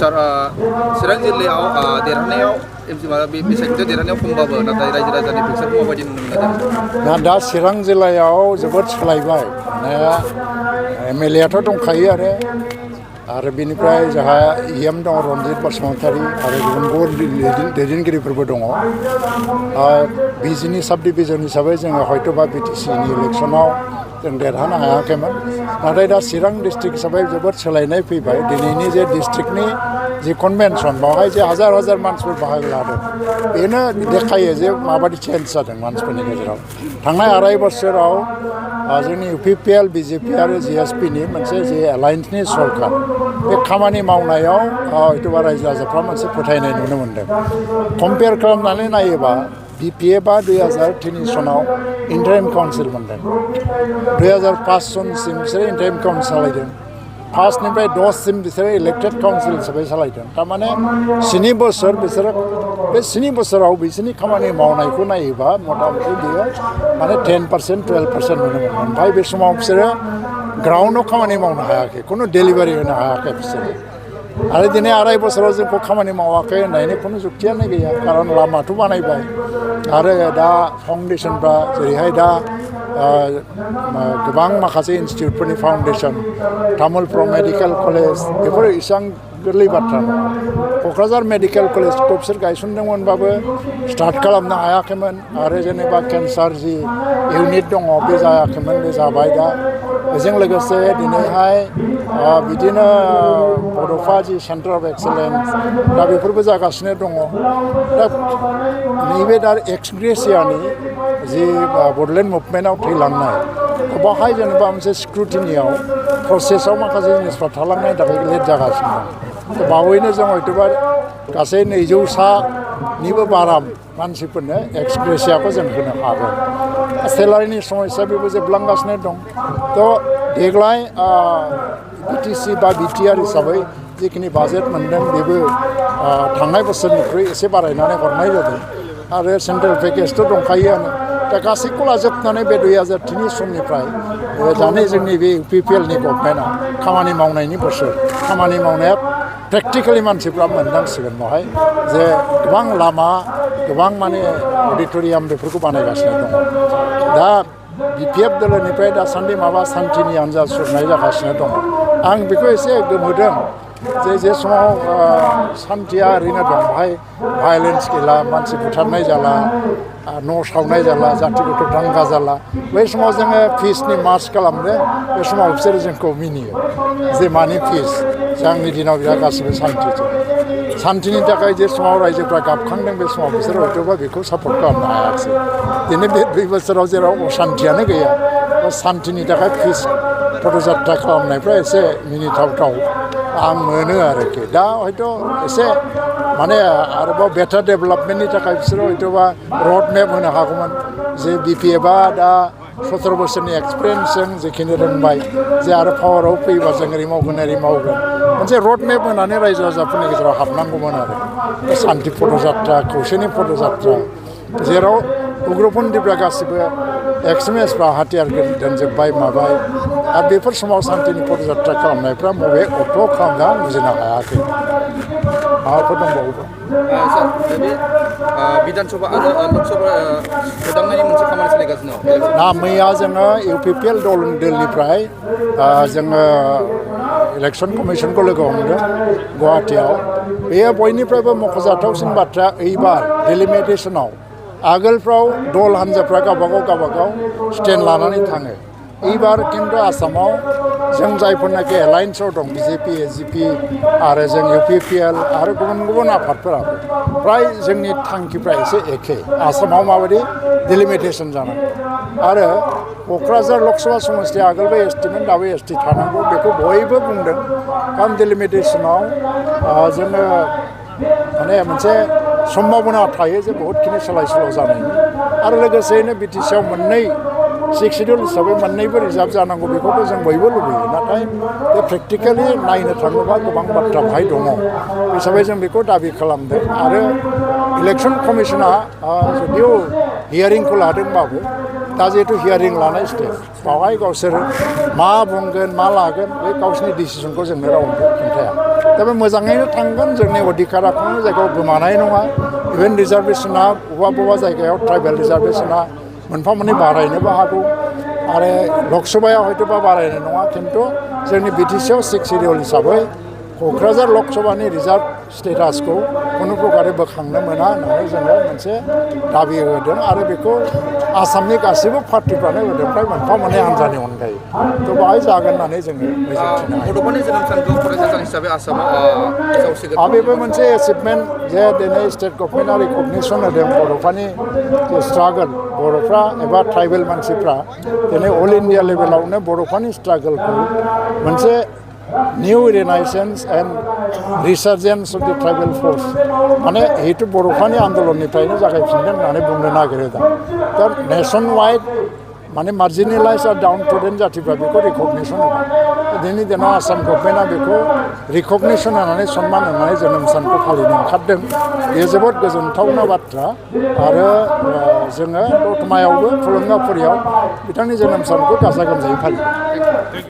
सार चिरां जिल्लायाव देरहानायाव बिसायख'थियाव देरहानायाव खमबाबो नाथाय रायजो राजानि पिक्सारखौ माबायदि नुनो मोनदों? दा चिरां जिल्लायाव जोबोद सोलायबाय एमएलए आथ' दंखायो आरो बिनिफ्राय जोंहा इएम दङ रनजित बसुमतारी आरो गुबुन गुबुन दैदेनगिरिफोरबो दङ। बिजिनि साब डिभिजन हिसाबै जोङो हयतोबा बिटिसिनि इलेक्सनाव जों देरहानो हायाखैमोन नाथाय दा चिरां डिस्ट्रिक्ट हिसाबै जोबोद सोलायनाय फैबाय। दिनैनि जे डिस्ट्रिक्टनि जि कनभेनसन बेवहाय जे हाजार हाजार मानसिफोर बाहागो लादों बेनो देखायो जे माबायदि चेन्ज जादों मानसिफोरनि गेजेराव। थांनाय आराय बोसोराव जोंनि इउ.पि.पि.एल बिजेपि आरो जिएसपिनि मोनसे जे एलायन्सनि सरकार बे खामानि मावनायाव हयतोबा रायजो राजाफ्रा मोनसे फोथायनाय नुनो मोन्दों। कम्पेयार खालामनानै नायोबा बिपिएफआ 2003 सनाव इन्टारिम काउन्सिल मोनदों। 2005 सनसिम बिसोरो इन्टारिम काउन्सिल सालायदों। 5निफ्राय 10सिम बिसोरो इलेक्टेड काउन्सिल हिसाबै सालायदों। थारमाने 7 बोसोर बिसोरो बे 7 बोसोराव बिसोरनि खामानि मावनायखौ नायोबा मथा मथि बियो माने 10% 12% नुनो मोनो। ओमफ्राय बे समाव बिसोरो ग्राउन्डआव खामानि मावनो हायाखै, खुनु डेलिभारि होनो हायाखै बिसोरो। आरो दिनै आराय बोसोराव जोंखौ खामानि मावाखै होननायनि खुनु जुक्तियानो गैया, खारन लामाथ' बानायबाय आरो दा फाउन्डेसनफ्रा जेरैहाय दा गोबां माखासे इन्सटिटिउटफोरनि फाउन्डेसन, तामुलपुर मेडिकेल कलेज बेफोरो इसेबां गोरलै बाथ्रा नङा। क'क्राझार मेडिकेल कलेजखौ बिसोर गायसनदोंमोनबाबो स्टार्ट खालामनो हायाखैमोन आरो जेनेबा केन्सार जि इउनिट दङ बे जायाखैमोन, बे जाबाय दा। बेजों लोगोसे दिनैहाय बिदिनो बड'फा जि सेन्टार अफ एक्सेलेन्स दा बेफोरबो जागासिनो दङ। दा नैबे दा एक्स ग्रेसियानि जि बड'लेण्ड मुभमेन्टआव थैलांनाय बावहाय जेनेबा मोनसे स्क्रुटिनियाव प्रसेसआव माखासे जिनिसफ्रा थालांनायनि थाखाय लेट जागासिनो दं। बावैनो जों हयतोबा गासै 200निबो बारा मानसिफोरनो एक्स ग्रेसियाखौ जों होनो हागोन। सेलारिनि समस्या बेबो जोबलांगासिनो दं। थ' देग्लाय बिटिसि बा बिटिआर हिसाबै जिखिनि बाजेट मोन्दों बेबो थांनाय बोसोरनिख्रुइ एसे बारायनानै हरनाय जादों आरो सेन्ट्रेल पेकेजथ' दंखायोआनो। दा गासैखौ लाजोबनानै बे 2003 समनिफ्राय दानि जोंनि बे इउ.पि.पि.एलनि गभर्नमेन्टआ खामानि मावनायनि बोसोर, खामानि मावनाया प्रेक्टिकेलि मानसिफ्रा मोनदांसिगोन बेवहाय जे गोबां लामा, गोबां माने अडिट'रियाम बेफोरखौ बानायगासिनो दङ। दा बिपिएफ दोलोनिफ्राय दासान्दि माबा सान्थिनि आनजाद सुरनाय जागासिनो दङ। आं बेखौ एसे गोमोदों जे समाव सान्थिया ओरैनो दं, बेवहाय भायलेन्स गैला, मानसि बुथारनाय जाला, न' सावनाय जाला, जाथि गथ' दांगा जाला। बै समाव जोङो पिसनि मार्च खालामदों, बे समाव बिसोरो जोंखौ मिनियो जे मानि पिस, जोंनि दिनाव बिराद गासिबो सान्थिजों। सान्थिनि थाखाय जे समाव रायजोफ्रा गाबखांदों बे समाव बिसोर हयतोबा बेखौ सापर्ट खालामनो हायाखिसै। दिनै बे 2 बोसोराव जेराव असान्थियानो गैया, सान्थिनि थाखाय पिस पदयात्रा खालामनायफ्रा एसे मिनिथावथाव आं मोनो आरोखि। दा हयथ' एसे माने आरोबाव बेटार डेभेलपमेन्टनि थाखाय बिसोरो हयतोबा रड मेप होनो हागौमोन जे बिपिएफआ दा 17 बोसोरनि एक्सपिरियेन्सजों जेखिनि रोंबाय जे आरो पावाराव फैयोबा जों ओरै मावगोन मोनसे रड मेप होनानै रायजो राजाफोरनि गेजेराव हाबनांगौमोन आरो। सान्थि पदयात्रा, खौसेनि पदयात्रा, जेराव उग्रपन्थीफ्रा गासिबो एक्सट्रिमिस्टफ्रा हाथियार दोनजोब्बाय माबाय, आरो बेफोर समाव सान्थिनि पदयात्रा खालामनायफ्रा बबे अट' खालामना बुजिनो हायाखै। माबाफोर दंबावोबा सार, बे बिधानसभा आरो लकसभा सोदांनायनि मोनसे खामानि सोलिगासिनो दं। दा मैया जोङो इउ.पि.पि.एल दोलनिफ्राय जोङो इलेक्सन कमिसनखौ लोगो हमदों गुवाहाटियाव। बेयो बयनिफ्रायबो मख'जाथावसिन बाथ्रा, एइबार डिलिमिटेसनाव आगोलफ्राव दल हान्जाफ्रा गावबागाव स्टेन्ड लानानै थाङो। एइबार खिन्थु आसामाव जों जायफोरनाखि एलायन्सआव दं, बिजेपि, एजिपि आरो जों इउ.पि.पि.एल आरो गुबुन गुबुन आफादफोराबो फ्राय जोंनि थांखिफ्रा एसे एखे। आसामाव माबायदि डिलिमिटेसन जानांगौ आरो क'क्राझार लकसभा समस्तिया आगोलबो एसटिमोन, दाबो एसटि थानांगौ, बेखौ बयबो बुंदों। कारण डिलिमिटेसनाव जोङो माने मोनसे सम्भाबना थायो जे बहुतखिनि सोलाय सोल' जानायनि, आरो लोगोसेयैनो बिटिसिआव मोननै सिक्स-शिडिउल हिसाबै मोननैबो रिजार्भ जानांगौ, बेखौथ' जों बयबो लुबैयो। नाथाय बे प्रेक्टिकेलि नायनो थाङोबा गोबां बाथ्रा बाहाय दङ हिसाबै जों बेखौ दाबि खालामदों। आरो इलेक्सन कमिसना जुदिও हियारिंखौ लादोंबाबो दा जिहेतु हियारिं लानाय स्टेज, बावहाय गावसोर मा बुंगोन मा लागोन बे गावसोरनि डिसिसनखौ जोंनो रावबो खोन्थाया। दा बे मोजाङैनो थांगोन जोंनि अधिकारा खुनु जायगायाव गोमानाय नङा इभेन रिजार्भेसना बबेबा जायगायाव ट्राइबेल रिजार्भेसना मोनफा मोननै बारायनोबो हागौ आरो लकसभायाव हयथ'बा बारायनाय नङा खिन्थु जोंनि बिटिसिआव 6 सिडिउल हिसाबै क'क्राझार लकसभानि रिजार्भ स्टेटासखौ खुनु प्रकारे बोखांनो मोना होननानै जोङो मोनसे दाबि होदों आरो बेखौ आसामनि गासैबो पार्टिफ्रानो होदों फ्राय मोनफा मोननै हान्जानि अनगायै थ' बाहाय जागोन होननानै जोङो मिजिंथिनो हायो बड'फानि जोनोम सानखौ फरायसा हिसाबै आसामाव फोसावसिगोन बेबो मोनसे एचिभमेन्ट जे दिनै स्टेट गभर्नमेन्टआ रिकगनिसन होदों बड'फानि स्ट्रागोल बर'फ्रा एबा ट्राइबेल मानसिफ्रा दिनै अल इन्डिया लेभेलावनो बड'फानि स्ट्रागोलखौ मोनसे new renaissance and resurgence of the tribal force माने हिथु बर'फानि आन्दलननिफ्रायनो जागायफिनदों होननानै बुंनो नागिरो दा नेसन वाइड माने मार्जिनेलाइज आरो डाउन टुडेन जातिफ्रा बेखौ रिकगनिसन होदों दिनैनि दिनाव आसाम गभर्नमेन्टआ बेखौ रिकगनिसन होनानै सनमान होनानै जोनोम सानखौ फालिनो ओंखारदों बेयो जोबोद गोजोनथावना बाथ्रा आरो जोङो दतमायावबो थुलुंगाफुरियाव बिथांनि जोनोम सानखौ गाजा गोमजायै फालिदों